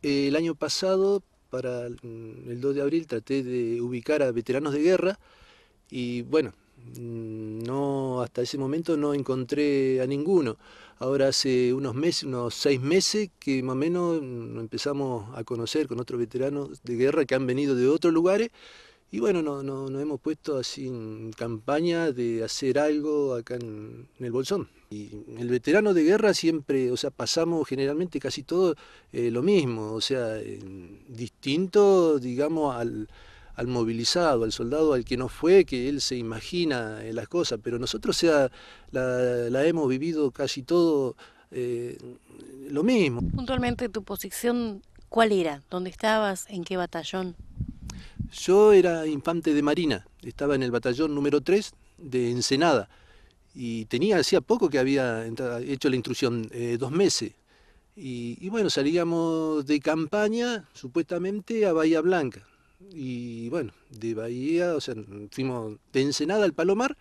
El año pasado, para el 2 de abril, traté de ubicar a veteranos de guerra y bueno, no, hasta ese momento no encontré a ninguno. Ahora hace unos meses, unos 6 meses, que más o menos nos empezamos a conocer con otros veteranos de guerra que han venido de otros lugares y bueno, nos hemos puesto así en campaña de hacer algo acá en el Bolsón. Y el veterano de guerra siempre, o sea, pasamos generalmente casi todo lo mismo, o sea, distinto, digamos, al movilizado, al soldado al que no fue, que él se imagina las cosas, pero nosotros, o sea, la hemos vivido casi todo eh, lo mismo. Puntualmente, ¿tu posición cuál era? ¿Dónde estabas? ¿En qué batallón? Yo era infante de marina, estaba en el batallón número 3 de Ensenada y hacía poco que había hecho la intrusión, 2 meses. Y bueno, salíamos de campaña supuestamente a Bahía Blanca. Y bueno, de Bahía, o sea, fuimos de Ensenada al Palomar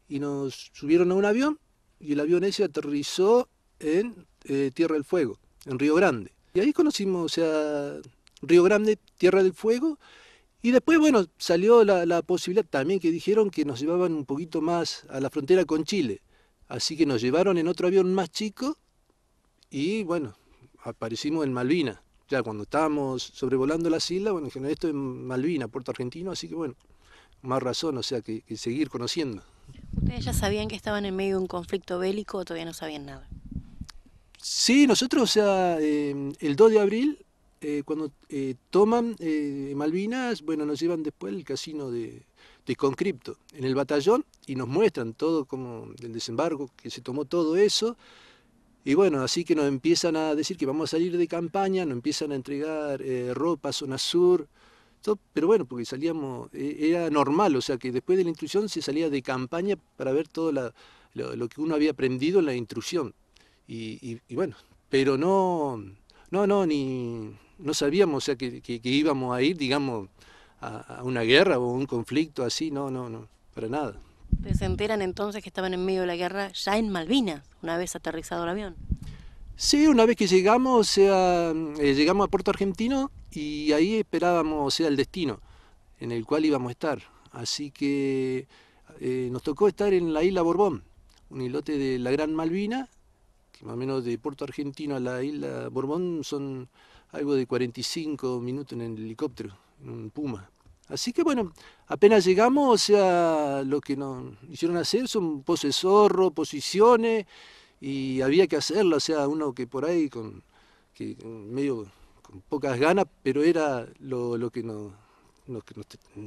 y nos subieron a un avión y el avión ese aterrizó en Tierra del Fuego, en Río Grande. Y ahí conocimos, o sea, Río Grande, Tierra del Fuego, y después, bueno, salió la posibilidad también que dijeron que nos llevaban un poquito más a la frontera con Chile. Así que nos llevaron en otro avión más chico y bueno, aparecimos en Malvinas. Ya cuando estábamos sobrevolando las islas, bueno, en general esto es Malvinas, Puerto Argentino, así que bueno, más razón, o sea, que seguir conociendo. ¿Ustedes ya sabían que estaban en medio de un conflicto bélico o todavía no sabían nada? Sí, nosotros, o sea, el 2 de abril, cuando toman Malvinas, bueno, nos llevan después al casino de Concripto, en el batallón, y nos muestran todo como el desembarco, que se tomó todo eso, y bueno, así que nos empiezan a decir que vamos a salir de campaña, nos empiezan a entregar ropa, zona sur, todo, pero bueno, porque salíamos, era normal, o sea que después de la instrucción se salía de campaña para ver todo lo que uno había aprendido en la instrucción. Y bueno, pero no sabíamos, o sea, que íbamos a ir, digamos, a una guerra o un conflicto así, no, para nada. ¿Ustedes se enteran entonces que estaban en medio de la guerra ya en Malvinas, una vez aterrizado el avión? Sí, una vez que llegamos, o sea, llegamos a Puerto Argentino y ahí esperábamos, o sea, el destino en el cual íbamos a estar. Así que nos tocó estar en la isla Borbón, un islote de la Gran Malvina, que más o menos de Puerto Argentino a la isla Borbón son algo de 45 minutos en el helicóptero, en un Puma. Así que bueno, apenas llegamos, o sea, lo que nos hicieron hacer son poses zorro, posiciones, y había que hacerlo, o sea, uno que por ahí medio con pocas ganas, pero era lo que nos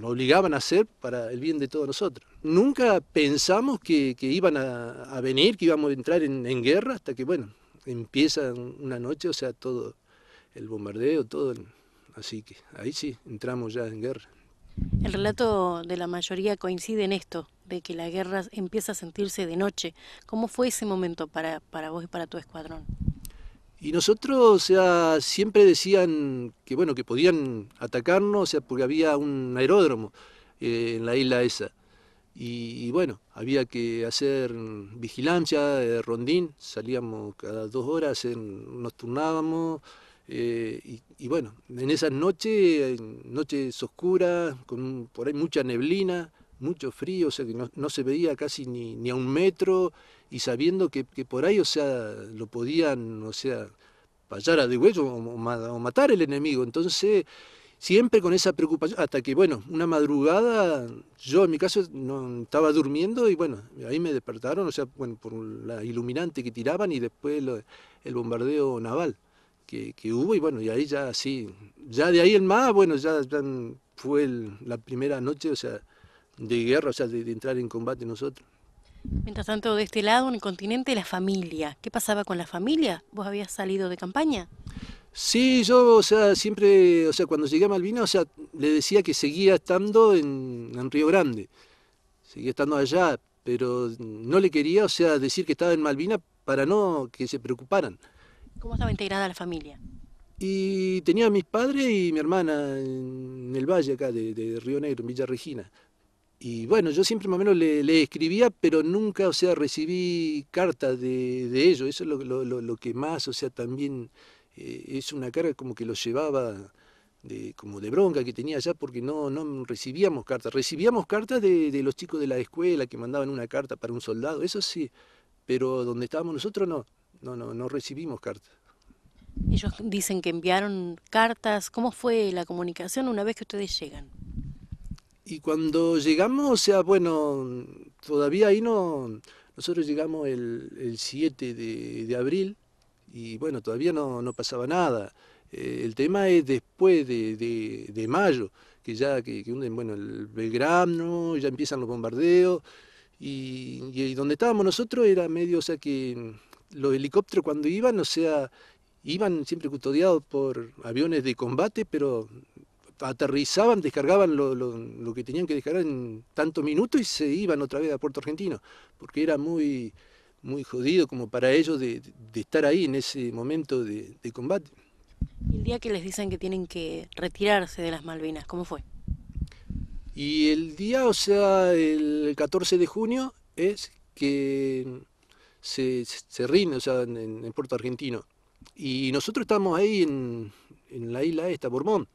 obligaban a hacer para el bien de todos nosotros. Nunca pensamos que iban a venir, que íbamos a entrar en guerra, hasta que, bueno, empieza una noche, o sea, todo el bombardeo, así que ahí sí, entramos ya en guerra. El relato de la mayoría coincide en esto, de que la guerra empieza a sentirse de noche. ¿Cómo fue ese momento para vos y para tu escuadrón? Y nosotros, o sea, siempre decían que, bueno, que podían atacarnos, o sea, porque había un aeródromo en la isla esa. Y bueno, había que hacer vigilancia, rondín, salíamos cada 2 horas, nos turnábamos, y bueno, en esas noches, noches oscuras, con por ahí mucha neblina, mucho frío, o sea que no se veía casi ni a un metro, y sabiendo que por ahí, o sea, lo podían, o sea, fallar a de hueso o matar el enemigo. Entonces, siempre con esa preocupación, hasta que, bueno, una madrugada, yo en mi caso no estaba durmiendo y bueno, ahí me despertaron, o sea, bueno, por la iluminante que tiraban y después el bombardeo naval que hubo y bueno, y ahí ya sí, ya de ahí en más, bueno, ya fue la primera noche, o sea, de guerra, o sea, de entrar en combate nosotros. Mientras tanto, de este lado, en el continente, la familia. ¿Qué pasaba con la familia? ¿Vos habías salido de campaña? Sí, yo, o sea, siempre, o sea, cuando llegué a Malvinas, o sea, le decía que seguía estando en Río Grande, seguía estando allá, pero no le quería, o sea, decir que estaba en Malvinas para no que se preocuparan. ¿Cómo estaba integrada la familia? Y tenía a mis padres y mi hermana en el valle acá de Río Negro, en Villa Regina. Y bueno, yo siempre más o menos le escribía, pero nunca, o sea, recibí cartas de ellos. Eso es lo que más, o sea, también es una carga como que lo llevaba como de bronca que tenía allá porque no recibíamos cartas. Recibíamos cartas de los chicos de la escuela que mandaban una carta para un soldado, eso sí, pero donde estábamos nosotros no recibimos cartas. Ellos dicen que enviaron cartas. ¿Cómo fue la comunicación una vez que ustedes llegan? Y cuando llegamos, o sea, bueno, todavía ahí no, nosotros llegamos el 7 de abril y bueno, todavía no pasaba nada. El tema es después de mayo, que hunden, bueno, el Belgrano, ya empiezan los bombardeos y donde estábamos nosotros era medio, o sea, que los helicópteros cuando iban, o sea, iban siempre custodiados por aviones de combate, pero aterrizaban, descargaban lo que tenían que descargar en tantos minutos y se iban otra vez a Puerto Argentino, porque era muy jodido como para ellos de estar ahí en ese momento de combate. Y el día que les dicen que tienen que retirarse de las Malvinas, ¿cómo fue? Y el día, o sea, el 14 de junio es que se rinde, o sea, en Puerto Argentino. Y nosotros estamos ahí en la isla esta, Bormón.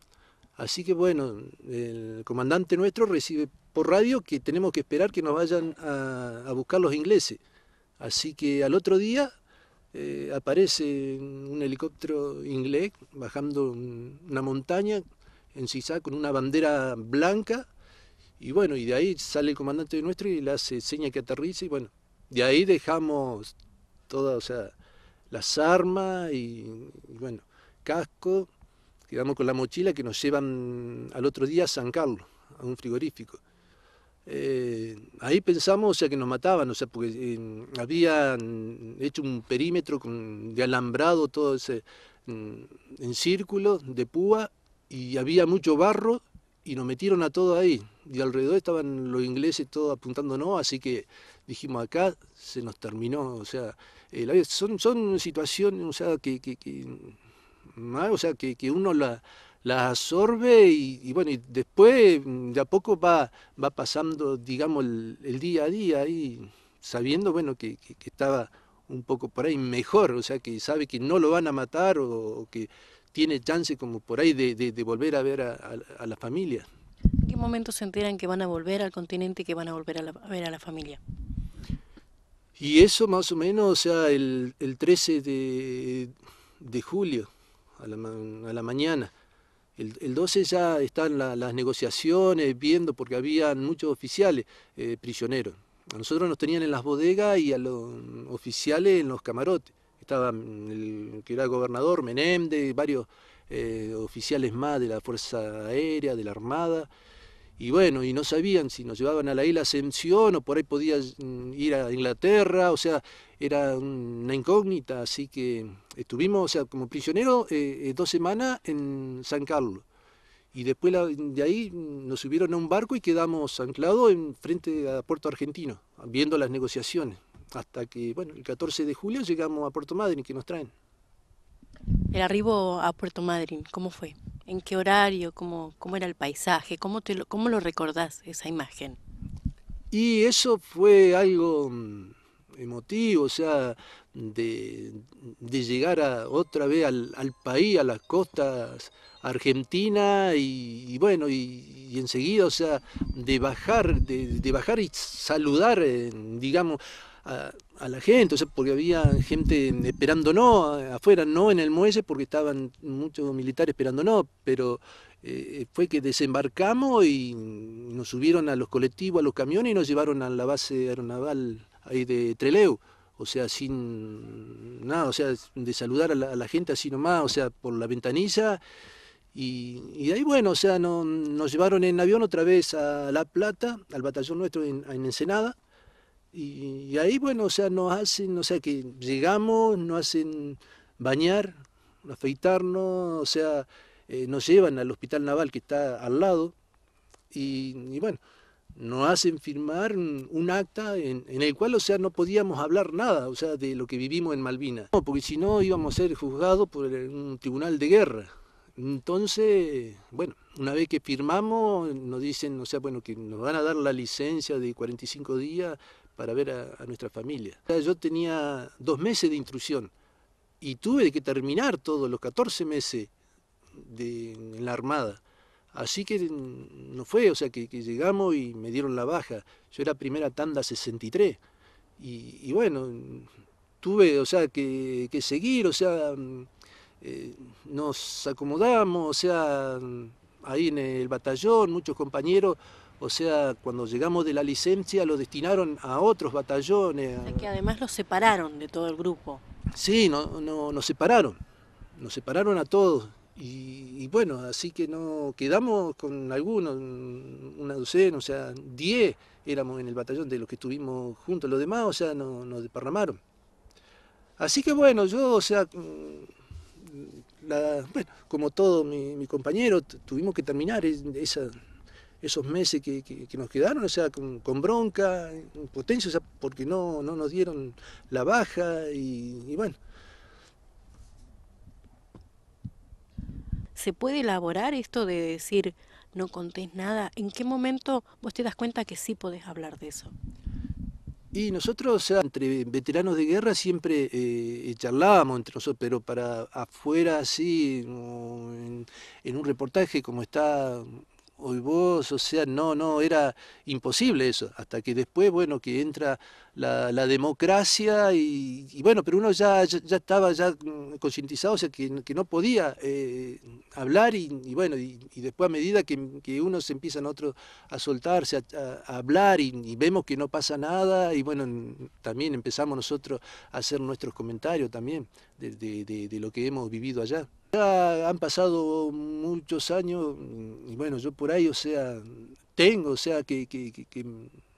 Así que bueno, el comandante nuestro recibe por radio que tenemos que esperar que nos vayan a buscar los ingleses. Así que al otro día aparece un helicóptero inglés bajando una montaña en zigzag con una bandera blanca y bueno, y de ahí sale el comandante nuestro y le hace seña que aterrice y bueno, de ahí dejamos todas, o sea, las armas y bueno, casco, quedamos con la mochila que nos llevan al otro día a San Carlos, a un frigorífico. Ahí pensamos, o sea, que nos mataban, o sea, porque habían hecho un perímetro de alambrado, todo ese, en círculo, de púa, y había mucho barro, y nos metieron a todo ahí. Y alrededor estaban los ingleses todos apuntándonos, así que dijimos, acá se nos terminó, o sea, son situaciones, o sea, o sea, que uno la absorbe y bueno, y después de a poco va pasando, digamos, el día a día ahí, sabiendo, bueno, que estaba un poco por ahí mejor, o sea, que sabe que no lo van a matar o que tiene chance como por ahí de volver a ver a la familia. ¿En qué momento se enteran que van a volver al continente y que van a volver a ver a la familia? Y eso más o menos, o sea, el 13 de julio, a la mañana. El 12 ya están las negociaciones, viendo, porque habían muchos oficiales prisioneros. A nosotros nos tenían en las bodegas y a los oficiales en los camarotes. Estaba el que era gobernador, Menéndez, varios oficiales más de la Fuerza Aérea, de la Armada. Y bueno, y no sabían si nos llevaban a la isla Ascensión o por ahí podías ir a Inglaterra, o sea, era una incógnita, así que estuvimos, o sea, como prisioneros 2 semanas en San Carlos. Y después de ahí nos subieron a un barco y quedamos anclados en frente a Puerto Argentino, viendo las negociaciones. Hasta que, bueno, el 14 de julio llegamos a Puerto Madryn, que nos traen. El arribo a Puerto Madryn, ¿cómo fue? ¿En qué horario? ¿Cómo era el paisaje? ¿Cómo lo recordás, esa imagen? Y eso fue algo emotivo, o sea, de llegar otra vez al país, a las costas argentinas y bueno, y enseguida, o sea, de bajar y saludar, digamos, a la gente, o sea, porque había gente esperándonos afuera, no en el muelle, porque estaban muchos militares esperándonos, pero fue que desembarcamos y nos subieron a los colectivos, a los camiones y nos llevaron a la base aeronaval ahí de Trelew, o sea, sin nada, o sea, de saludar a la gente así nomás, o sea, por la ventanilla. Y de ahí, bueno, o sea, nos llevaron en avión otra vez a La Plata, al batallón nuestro en Ensenada. Y ahí, bueno, o sea, nos hacen, o sea, que llegamos, nos hacen bañar, afeitarnos, o sea, nos llevan al hospital naval que está al lado y bueno, nos hacen firmar un acta en el cual, o sea, no podíamos hablar nada, o sea, de lo que vivimos en Malvinas. No, porque si no íbamos a ser juzgados por un tribunal de guerra. Entonces, bueno, una vez que firmamos, nos dicen, o sea, bueno, que nos van a dar la licencia de 45 días para ver a nuestra familia. Yo tenía 2 meses de intrusión, y tuve que terminar todos los 14 meses en la Armada. Así que no fue, o sea, que llegamos y me dieron la baja. Yo era primera tanda 63. Y bueno, tuve, o sea, que seguir, o sea, nos acomodamos, o sea, ahí en el batallón, muchos compañeros, o sea, cuando llegamos de la licencia lo destinaron a otros batallones. O sea que además los separaron de todo el grupo. Sí, nos separaron a todos. Y bueno, así que no quedamos con algunos, una docena, o sea, 10 éramos en el batallón de los que estuvimos juntos, los demás, o sea, nos desparramaron. Así que bueno, yo, o sea, bueno, como todos mi compañero, tuvimos que terminar esos meses que nos quedaron, o sea, con bronca, impotencia, o sea, porque no nos dieron la baja y bueno. ¿Se puede elaborar esto de decir no contés nada? ¿En qué momento vos te das cuenta que sí podés hablar de eso? Y nosotros, o sea, entre veteranos de guerra siempre charlábamos entre nosotros, pero para afuera así, en un reportaje como está hoy vos, o sea, no, era imposible eso, hasta que después, bueno, que entra la democracia y bueno, pero uno ya estaba ya concientizado, o sea, que no podía hablar y bueno, y después a medida que uno se empiezan otros a soltarse, a hablar y vemos que no pasa nada y bueno, también empezamos nosotros a hacer nuestros comentarios también de lo que hemos vivido allá. Ya han pasado muchos años y bueno, yo por ahí, o sea, tengo, o sea, que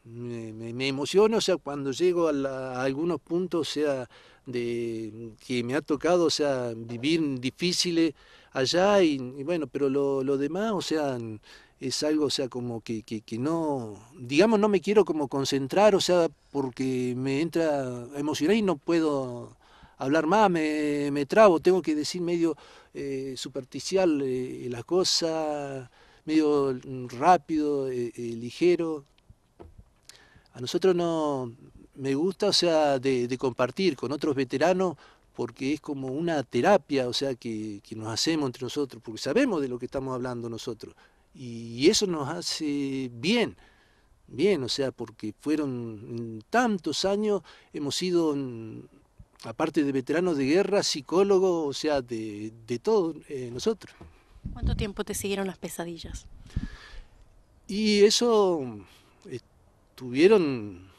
me emociono, o sea, cuando llego a algunos puntos, o sea, de que me ha tocado, o sea, vivir difíciles allá y bueno, pero lo demás, o sea, es algo, o sea, como que no, digamos, no me quiero como concentrar, o sea, porque me entra a emocionar y no puedo hablar más, me trabo, tengo que decir medio superficial las cosas, medio rápido, ligero. A nosotros no me gusta, o sea, de compartir con otros veteranos porque es como una terapia, o sea, que nos hacemos entre nosotros, porque sabemos de lo que estamos hablando nosotros. Y eso nos hace bien, bien, o sea, porque fueron tantos años, hemos sido, aparte de veteranos de guerra, psicólogos, o sea, de todo nosotros. ¿Cuánto tiempo te siguieron las pesadillas? Y eso estuvieron,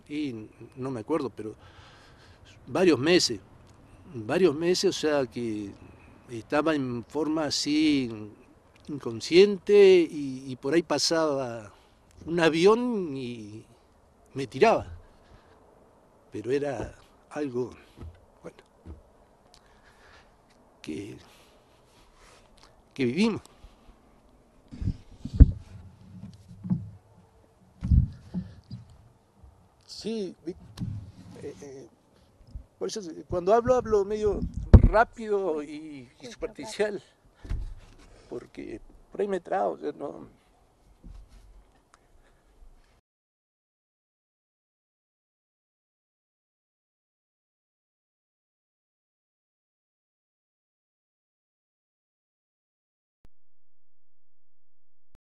y no me acuerdo, pero varios meses, o sea, que estaba en forma así inconsciente y por ahí pasaba un avión y me tiraba, pero era algo, bueno, que, que vivimos. Sí, por eso cuando hablo medio rápido y superficial, porque por ahí me trago, o sea, no,